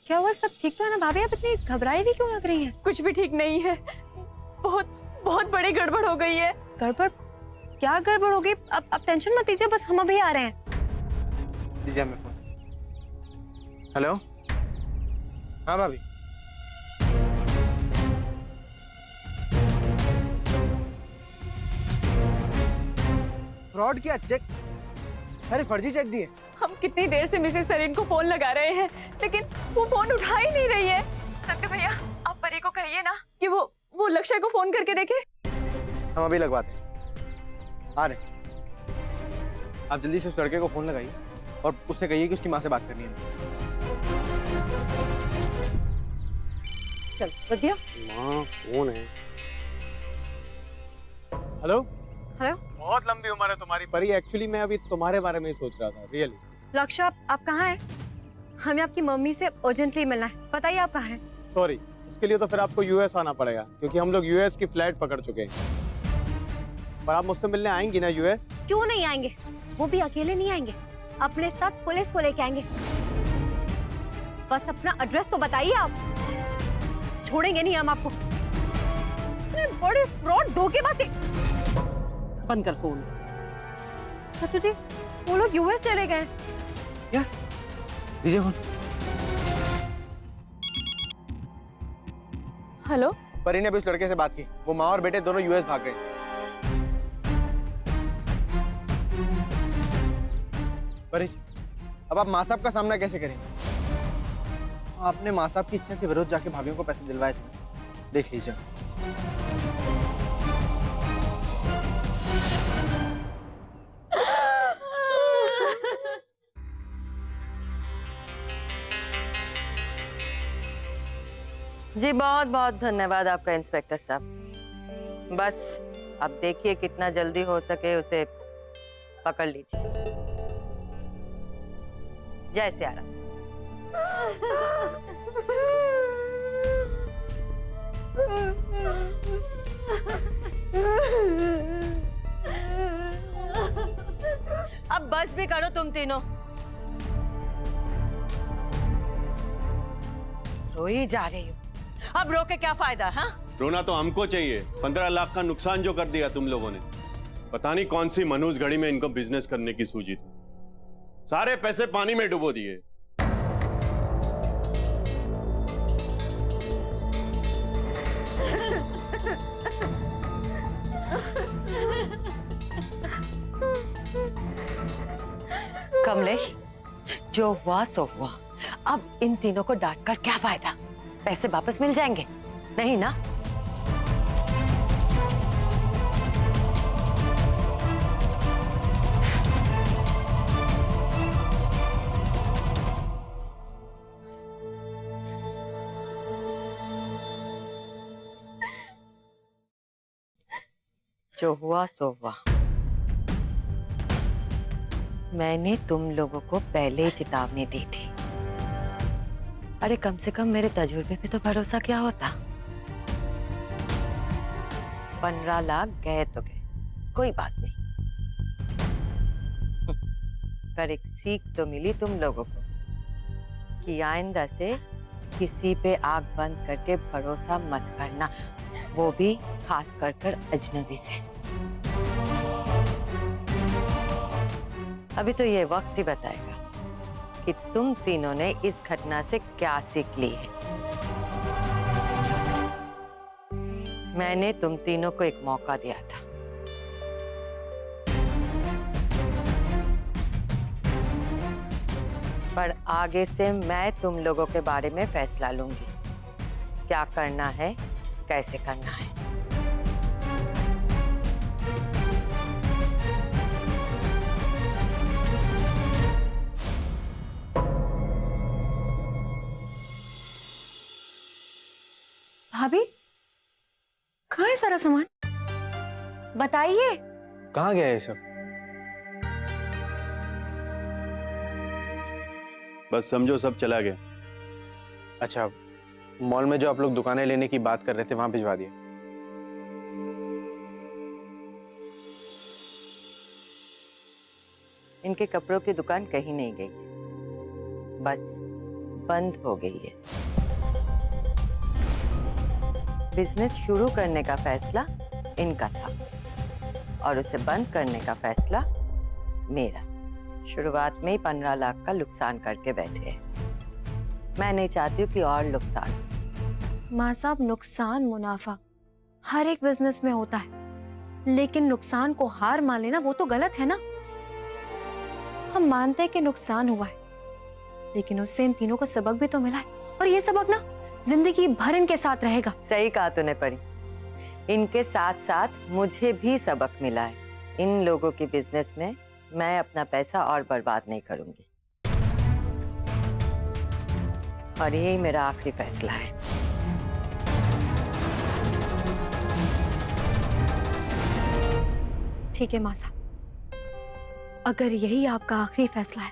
क्या हुआ? सब ठीक तो है ना भाभी? आप इतनी घबराई हुई क्यों लग रही हैं? कुछ भी ठीक नहीं है, बहुत बहुत बड़ी गड़बड़ हो गई है। गड़बड़? क्या गड़बड़ हो गई? आप टेंशन मत लीजिए, बस हम अभी आ रहे हैं। दीजिए हमें फोन। हेलो, हाँ भाभी। फ्रॉड किया चेक? अरे फर्जी चेक दिए। हम कितनी देर से मिसेस सरीन को फोन लगा रहे हैं, लेकिन वो फोन उठा ही नहीं रही है। सत्य भैया, आप परी को कहिए ना कि वो लक्ष्य को फोन करके देखे। हम अभी लगवाते हैं, आ रहे। आप जल्दी से उस लड़के को फोन लगाइए और उससे कहिए कि उसकी माँ से बात करनी है। चल बढ़िया। माँ फोन है। हेलो हेलो, बहुत लंबी उम्र है तुम्हारी परी। एक्चुअली मैं अभी तुम्हारे बारे में ही सोच रहा था, रियली। लक्ष्य आप कहाँ हैं? हमें आपकी मम्मी से अर्जेंटली मिलना है, बताइए आप कहाँ हैं? सॉरी, उसके लिए तो फिर आपको यूएस आना पड़ेगा, क्योंकि हम लोग यूएस की फ्लाइट पकड़ चुके हैं। पर आप मुझसे मिलने आएंगी ना यूएस? क्यों नहीं आएंगे? वो भी अकेले नहीं आएंगे, अपने साथ पुलिस को लेके आएंगे। बस अपना एड्रेस तो बताइए, आप छोड़ेंगे नहीं हम आपको। बड़े फ्रॉड धोखेबाज। बंद कर फोन। सत्तू जी, वो लोग यूएस चले गए। क्या? दीजिए फोन। हेलो, परी ने अभी उस लड़के से बात की, वो माँ और बेटे दोनों यूएस भाग गए। परी, अब आप माँ साहब का सामना कैसे करेंगे? आपने माँ साहब की इच्छा के विरुद्ध जाके भाभीयों को पैसे दिलवाए थे, देख लीजिए। जी बहुत बहुत धन्यवाद आपका इंस्पेक्टर साहब। बस अब देखिए कितना जल्दी हो सके उसे पकड़ लीजिए। जय सिया राम। अब बस भी करो तुम तीनों, रोई जा रही हो। अब रो के क्या फायदा? हाँ, रोना तो हमको चाहिए। 15 लाख का नुकसान जो कर दिया तुम लोगों ने। पता नहीं कौन सी मनूस घड़ी में इनको बिजनेस करने की सूझी थी। सारे पैसे पानी में डुबो दिए। कमलेश, जो हुआ सो हुआ। अब इन तीनों को डांट कर क्या फायदा? पैसे वापस मिल जाएंगे नहीं ना? जो हुआ सो हुआ। मैंने तुम लोगों को पहले ही चेतावनी दी थी। अरे कम से कम मेरे तजुर्बे पे तो भरोसा क्या होता। 15 लाख गए तो गए, कोई बात नहीं। पर एक सीख तो मिली तुम लोगों को कि आइंदा से किसी पे आंख बंद करके भरोसा मत करना, वो भी खास कर अजनबी से। अभी तो ये वक्त ही बताएगा कि तुम तीनों ने इस घटना से क्या सीख ली है। मैंने तुम तीनों को एक मौका दिया था, पर आगे से मैं तुम लोगों के बारे में फैसला लूंगी, क्या करना है, कैसे करना है। भाभी, कहाँ है सारा सामान? बताइए। कहाँ गया ये सब? बस समझो सब चला गया। अच्छा, मॉल में जो आप लोग दुकानें लेने की बात कर रहे थे वहां भिजवा दिया? इनके कपड़ों की दुकान कहीं नहीं गई, बस बंद हो गई है। बिजनेस शुरू करने का फैसला इनका था और उसे बंद करने का फैसला मेरा। शुरुआत में ही 15 लाख का नुकसान करके बैठे हैं। मैं नहीं चाहती हूँ कि और नुकसान। माँ साहब, नुकसान मुनाफा हर एक बिजनेस में होता है, लेकिन नुकसान को हार मान लेना वो तो गलत है ना। हम मानते हैं कि नुकसान हुआ है, लेकिन उससे इन तीनों को सबक भी तो मिला है, और ये सबक ना जिंदगी भर इनके साथ रहेगा। सही कहा तूने परी। इनके साथ साथ मुझे भी सबक मिला है। इन लोगों के बिजनेस में मैं अपना पैसा और बर्बाद नहीं करूंगी, और यही मेरा आखिरी फैसला है। ठीक है माँ साहब, अगर यही आपका आखिरी फैसला है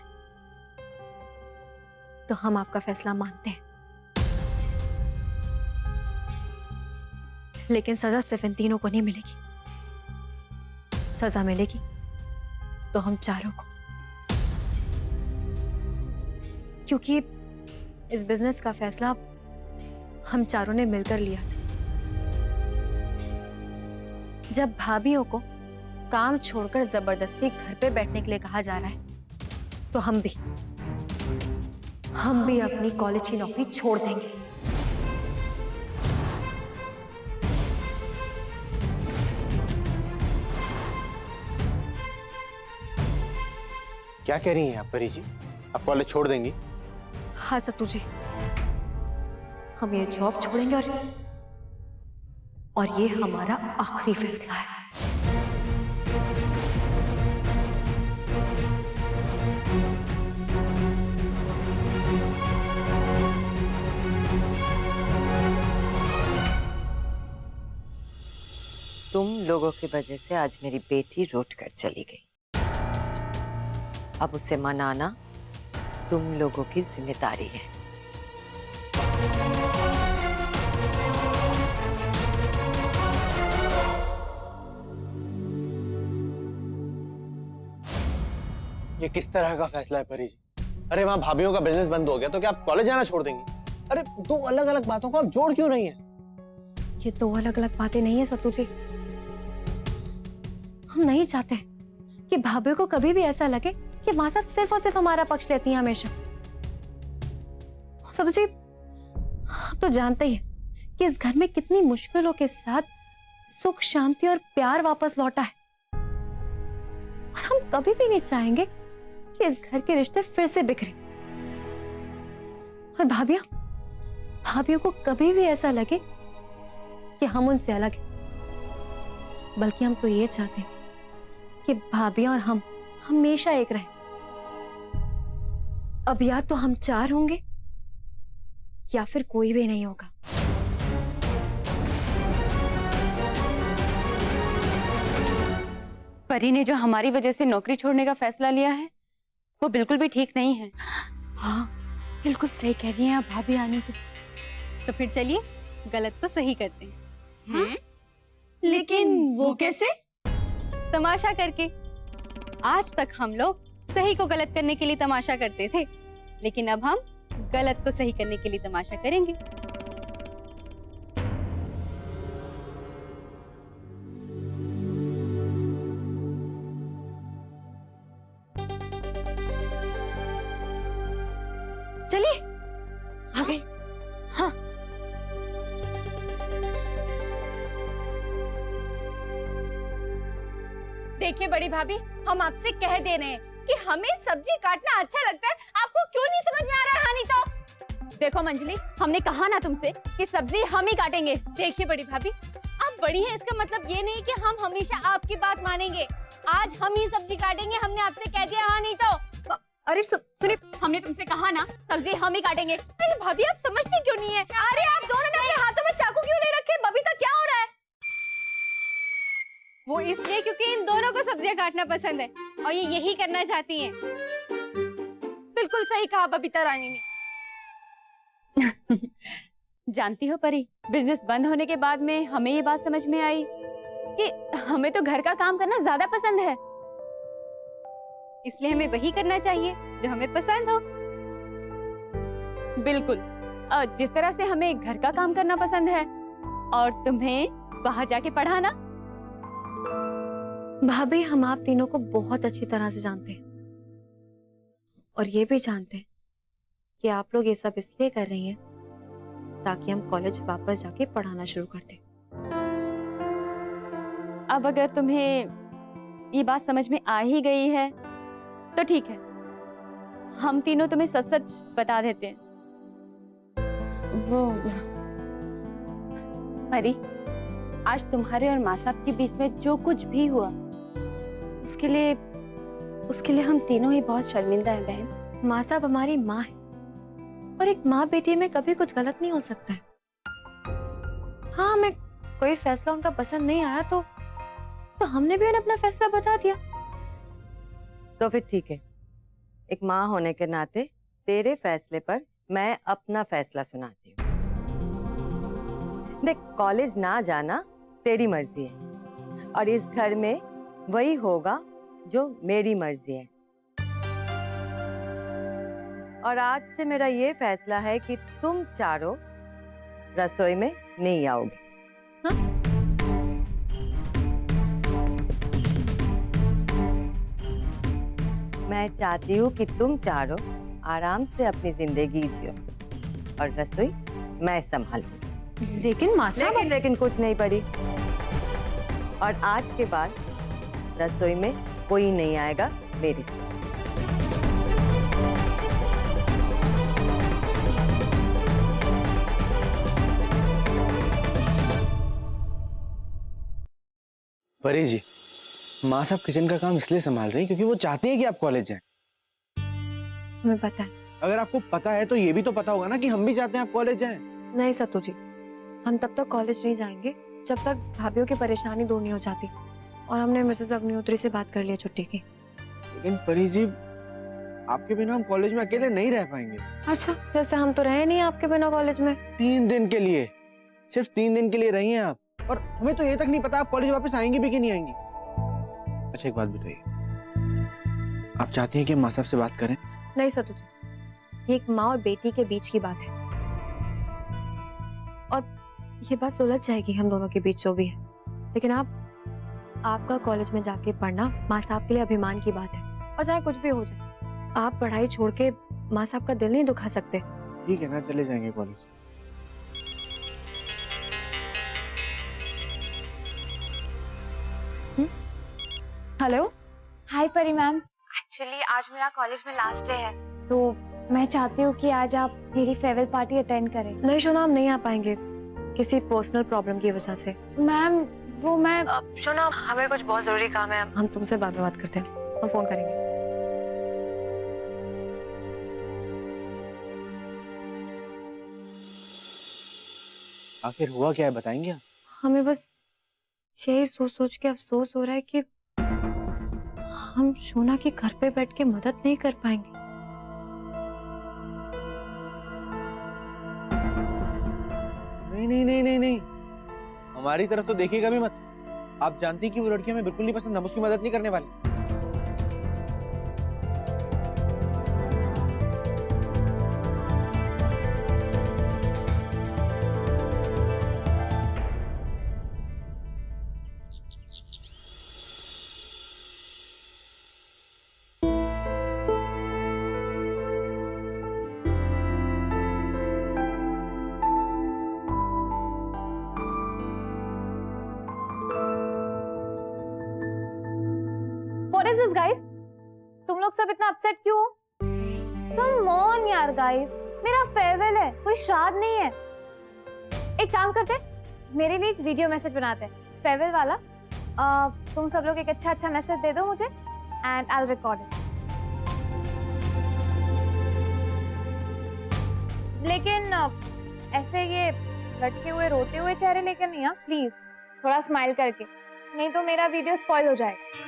तो हम आपका फैसला मानते हैं, लेकिन सजा सिर्फ इन तीनों को नहीं मिलेगी। सजा मिलेगी तो हम चारों को, क्योंकि इस बिजनेस का फैसला हम चारों ने मिलकर लिया था। जब भाभीओं को काम छोड़कर जबरदस्ती घर पे बैठने के लिए कहा जा रहा है, तो हम भी अपनी कॉलेज की नौकरी छोड़ देंगे। क्या कह रही हैं आप परी जी? आप कॉलेज छोड़ देंगी? हाँ सत्तू जी, हम ये जॉब छोड़ेंगे, और ये हमारा आखिरी फैसला है। तुम लोगों की वजह से आज मेरी बेटी रूठ कर चली गई। अब उसे मनाना तुम लोगों की जिम्मेदारी है। ये किस तरह का फैसला है परी जी? अरे वहां भाभीओं का बिजनेस बंद हो गया तो क्या आप कॉलेज जाना छोड़ देंगी? अरे दो अलग अलग बातों को आप जोड़ क्यों रही हैं? ये दो अलग अलग बातें नहीं है सत्तू जी। हम नहीं चाहते कि भाभी को कभी भी ऐसा लगे कि माँ साहब सिर्फ और सिर्फ हमारा पक्ष लेती हैं हमेशा। सत्तू जी, आप तो जानते ही हैं कि इस घर में कितनी मुश्किलों के साथ सुख, शांति और प्यार वापस लौटा है, और हम कभी भी नहीं चाहेंगे कि इस घर के रिश्ते फिर से बिखरे। और भाभियों को कभी भी ऐसा लगे कि हम उनसे अलग हैं, बल्कि हम तो ये चाहते हैं कि भाभियां और हम हमेशा एक रहें। अब या तो हम चार होंगे या फिर कोई भी नहीं होगा। परी ने जो हमारी वजह से नौकरी छोड़ने का फैसला लिया है वो बिल्कुल भी ठीक नहीं है। हाँ, बिल्कुल सही कह रही हैं आप भाभी आने तो फिर चलिए गलत को सही करते हैं। लेकिन वो कैसे? तमाशा करके। आज तक हम लोग सही को गलत करने के लिए तमाशा करते थे, लेकिन अब हम गलत को सही करने के लिए तमाशा करेंगे। चलिए, आ गई। हाँ, देखिए बड़ी भाभी, हम आपसे कह दे रहे हैं कि हमें सब्जी काटना अच्छा लगता है, आपको क्यों नहीं समझ में आ रहा है? हानि तो देखो मंजली, हमने कहा ना तुमसे कि सब्जी हम ही काटेंगे। देखिए बड़ी भाभी, आप बड़ी हैं, इसका मतलब ये नहीं कि हम हमेशा आपकी बात मानेंगे। आज हम ही सब्जी काटेंगे, हमने आपसे कह दिया। हाँ नहीं तो अरे सुनिए, हमने तुमसे कहा ना सब्जी हम ही काटेंगे। अरे भाभी, आप समझते क्यों नहीं है? अरे आप दोनों ने अपने हाथों में चाकू क्यों ले रखे? बबीता, क्या हो रहा है? वो इसलिए क्योंकि इन दोनों को सब्जियां काटना पसंद है और ये यही करना चाहती हैं। बिल्कुल सही कहा बबीता रानी ने। जानती हो परी, बिजनेस बंद होने के बाद में हमें ये बात समझ में आई कि हमें तो घर का काम करना ज्यादा पसंद है। इसलिए हमें वही करना चाहिए जो हमें पसंद हो। बिल्कुल। जिस तरह से हमें घर का काम करना पसंद है और तुम्हें बाहर जाके पढ़ाना। भाभी, हम आप तीनों को बहुत अच्छी तरह से जानते हैं और ये भी जानते हैं कि आप लोग ये सब इसलिए कर रही हैं ताकि हम कॉलेज वापस जाके पढ़ाना शुरू कर दें। अब अगर तुम्हें ये बात समझ में आ ही गई है तो ठीक है, हम तीनों तुम्हें सच सच बता देते हैं। वो परी, आज तुम्हारे और माँ साहब के बीच में जो कुछ भी हुआ उसके लिए हम तीनों ही बहुत शर्मिंदा हैं बहन। माँ साहब हमारी माँ है और एक माँ बेटी में कभी कुछ गलत नहीं हो सकता है। हाँ, हमें कोई फैसला उनका पसंद नहीं आया तो हमने भी उन्हें अपना फैसला बता दिया। तो फिर ठीक है, एक माँ होने के नाते तेरे फैसले पर मैं अपना फैसला सुनाती हूँ। देख, कॉलेज ना जाना तेरी मर्जी है और इस घर में वही होगा जो मेरी मर्जी है। और आज से मेरा ये फैसला है कि तुम चारों रसोई में नहीं आओगे। हाँ? मैं चाहती हूँ कि तुम चारों आराम से अपनी जिंदगी जियो और रसोई मैं संभालूंगी। लेकिन माँ साहब, लेकिन कुछ नहीं पड़ी। और आज के बाद रसोई में कोई नहीं आएगा मेरी से। परी जी, माँ साहब किचन का काम इसलिए संभाल रही हैं क्योंकि वो चाहती है कि आप कॉलेज जाएं। हमें पता है। अगर आपको पता है तो ये भी तो पता होगा ना कि हम भी चाहते हैं आप कॉलेज जाएं। नहीं सत्तू जी, हम तब तक कॉलेज नहीं जाएंगे जब तक भाभीयों की परेशानी दूर नहीं हो जाती। और हमने मिसेस अग्निहोत्री से बात कर ली है छुट्टी की। लेकिन परी जी, आपके बिना हम कॉलेज में अकेले नहीं रह पाएंगे। अच्छा, जैसे हम तो रहे नहीं आपके बिना कॉलेज में। 3 दिन के लिए, सिर्फ 3 दिन के लिए रही हैं आप, और हमें तो ये तक नहीं पता आप कॉलेज वापस आएंगी भी कि नहीं आएंगी। अच्छा, एक बात बताइए, आप चाहती हैं कि हम माँ साहब से बात करें? नहीं सत्तू जी, ये एक माँ और बेटी के बीच की बात है और ये बात सुलझ जाएगी हम दोनों के बीच जो भी है। लेकिन आपका कॉलेज में जाके पढ़ना माँ साहब के लिए अभिमान की बात है और चाहे कुछ भी हो जाए, आप पढ़ाई छोड़ के माँ साहब का दिल नहीं दुखा सकते। ठीक है ना, चले जाएंगे कॉलेज। हेलो। हाय परी मैम, एक्चुअली आज मेरा कॉलेज में लास्ट डे है। तो मैं चाहती हूँ कि आज आप मेरी फेयरवेल पार्टी अटेंड करें। नहीं शोना, हम नहीं आ पाएंगे किसी पर्सनल प्रॉब्लम की वजह से। मैम वो मैं शोना, हमें कुछ बहुत जरूरी काम है, हम तुमसे बाद में बात करते हैं, हम फोन करेंगे। आखिर हुआ क्या है, बताएंगे आप? हमें बस यही सोच सोच के अफसोस हो रहा है कि हम शोना के घर पे बैठ के मदद नहीं कर पाएंगे। नहीं नहीं नहीं नहीं नहीं, हमारी तरफ तो देखिएगा भी मत। आप जानती कि वो लड़की हमें बिल्कुल नहीं पसंद, हम उसकी मदद नहीं करने वाले। What is this guys? तुम लोग सब इतना अपसेट क्यों हो? Come on यार गाइस, मेरा फेयरवेल है, कोई श्राद्ध नहीं है। एक काम करते हैं, मेरे लिए एक वीडियो मैसेज बनाते हैं फेयरवेल वाला। तुम सब लोग एक अच्छा मैसेज दे दो मुझे and I will record it. लेकिन ऐसे ये लटके हुए रोते हुए चेहरे लेकर नहीं, प्लीज थोड़ा स्माइल करके, नहीं तो मेरा वीडियो स्पॉइल हो जाएगा।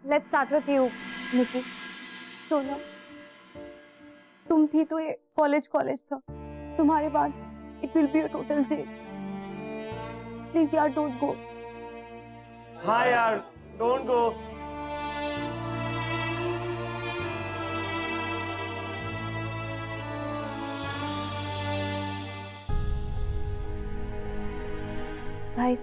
Let's start with you, Nikki. सोना, तुम थी तो ये कॉलेज था, तुम्हारे बाद it will be a total jail. Please यार, don't go. हाँ यार, don't go. गाइस,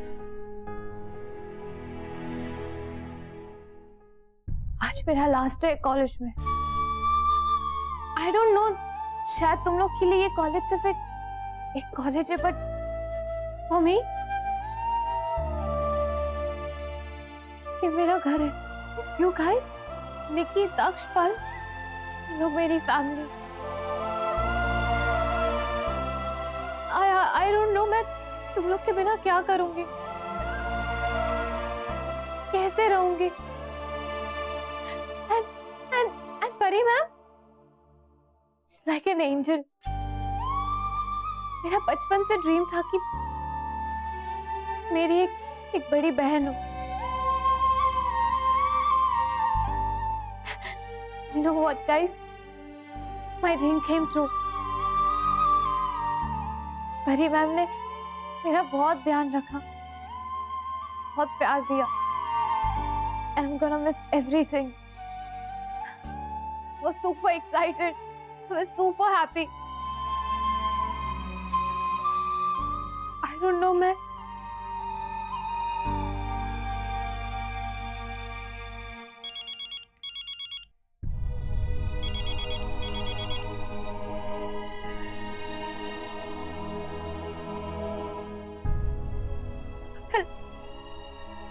आज मेरा लास्ट डे कॉलेज में। आई डोंट नो, शायद तुम लोग के लिए ये कॉलेज सिर्फ एक कॉलेज है, बट फॉर मी ये मेरा घर है। यू गाइस, निकी, दक्ष, पल, लोग मेरी फैमिली। आई डोंट नो मैं तुम लोग के बिना क्या करूंगी, कैसे रहूंगी। एंड परी मैम, लाइक एन एंजल। मेरा बचपन से ड्रीम था कि मेरी एक बड़ी बहन हो। You know what, guys? My dream came true. परी मैम ने मेरा बहुत ध्यान रखा, बहुत प्यार दिया। I'm gonna miss everything. I was super excited. I was super happy. I don't know, मैं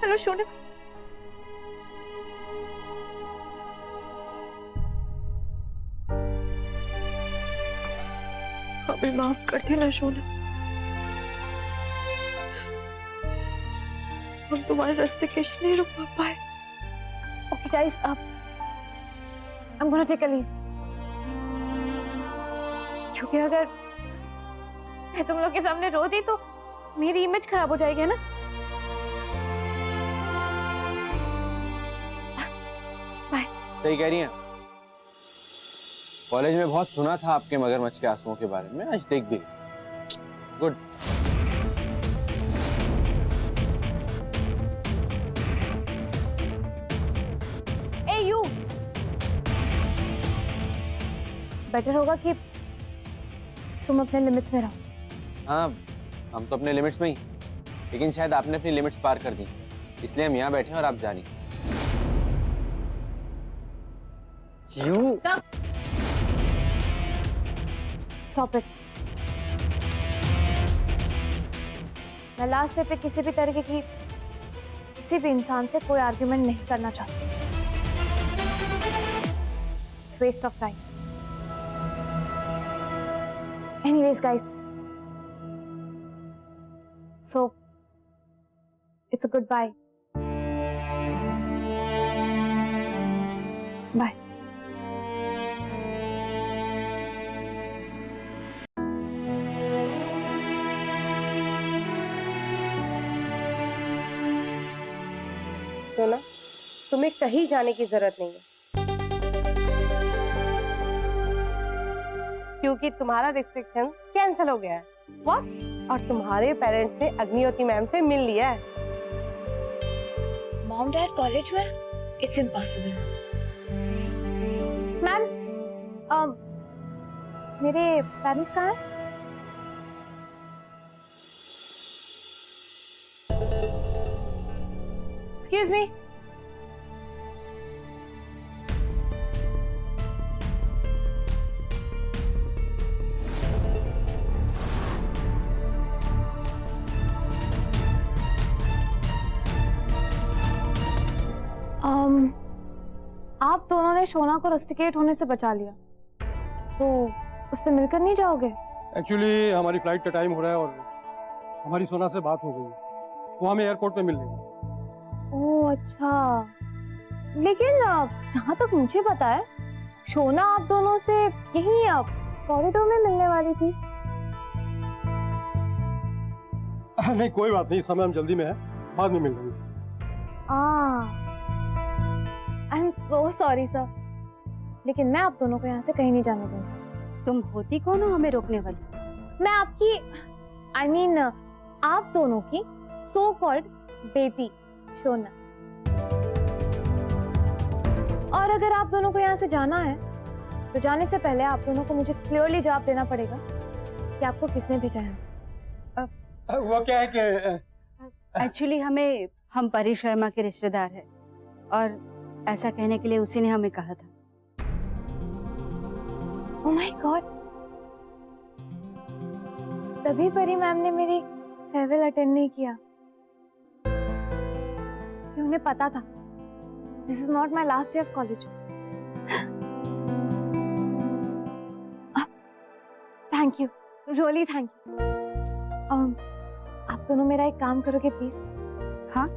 हेलो सोना, हमें माफ कर देना सोना, हम तुम्हारे रास्ते कैसे नहीं रुक पाए। Okay guys, I'm gonna take a leave. क्योंकि अगर मैं तुम लोग के सामने रो दी तो मेरी इमेज खराब हो जाएगी, है ना? सही कह रही हैं। कॉलेज में बहुत सुना था आपके मगरमच्छ के आंसुओं के बारे में, आज देख भी गुड। ए यू, बेटर होगा कि तुम अपने लिमिट्स में रहो। हाँ, हम तो अपने लिमिट्स में ही, लेकिन शायद आपने अपनी लिमिट्स पार कर दी, इसलिए हम यहाँ बैठे हैं और आप जा रही हैं। Stop it. मैं लास्ट डे पे किसी भी तरीके की किसी भी इंसान से कोई आर्ग्यूमेंट नहीं करना चाहती। It's waste of time. Anyways, guys. So, it's a goodbye. Bye. सोना, तुम्हें कहीं जाने की जरूरत नहीं है, क्योंकि तुम्हारा रिस्ट्रिक्शन कैंसिल हो गया है। What? और तुम्हारे पेरेंट्स ने अग्निहोत्री मैम से मिल लिया है। मॉम डैड कॉलेज में? It's impossible. मैम, मेरे पेरेंट्स कहाँ हैं? Excuse me. आप दोनों ने शोना को रस्टिकेट होने से बचा लिया, तो उससे मिलकर नहीं जाओगे? एक्चुअली हमारी फ्लाइट का टाइम हो रहा है और हमारी सोना से बात हो गई है, वो हमें एयरपोर्ट पे मिल लेगी। ओह अच्छा, लेकिन जहाँ तक मुझे पता है शोना आप दोनों से यहीं कॉरिडोर में मिलने वाली थी। नहीं कोई बात नहीं, समय हम जल्दी में है, बाद में मिल लेंगे। I am so sorry sir, लेकिन मैं आप दोनों को यहाँ से कहीं नहीं जाने दूंगी। तुम होती कौन हो हमें रोकने वाली? मैं आपकी I mean, आप दोनों की सो कॉल्ड बेटी शोना। और अगर आप दोनों को यहाँ से जाना है तो जाने से पहले आप दोनों को मुझे क्लियरली जवाब देना पड़ेगा कि आपको किसने भेजा है। वो क्या है कि एक्चुअली हम परी शर्मा के रिश्तेदार हैं और ऐसा कहने के लिए उसी ने हमें कहा था। ओह माय गॉड, तभी परी मैम ने मेरी फेयरवेल अटेंड नहीं किया कि उन्हें पता था this is not my last day of college. Thank you, really thank you. आप दोनों मेरा एक काम करोगे प्लीज? हाँ?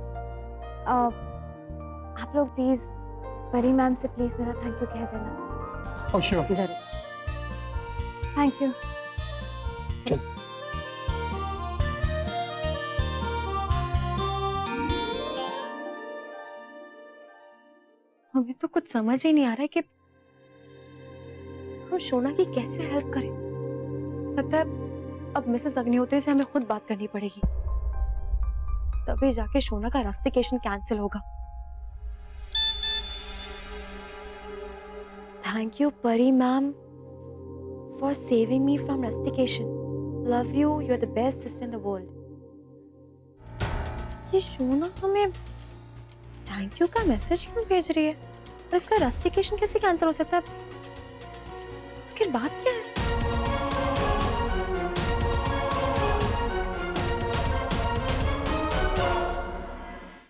आप लोग प्लीज परी मैम से प्लीज मेरा थैंक यू कह देना। Oh, sure. जरूर। Thank you. हमें तो कुछ समझ ही नहीं आ रहा है कि हम शोना की कैसे हेल्प करें। लगता है अब मिसेस अग्निहोत्री से हमें खुद बात करनी पड़ेगी, तभी जाके शोना का रस्टिकेशन कैंसिल होगा। Thank you Pari ma'am for saving me from rustication. Love you, you are the best sister in the world. ये शोना हमें थैंक यू का मैसेज क्यों भेज रही है और इसका रस्टिकेशन कैसे कैंसिल हो सकता है? आखिर बात क्या है?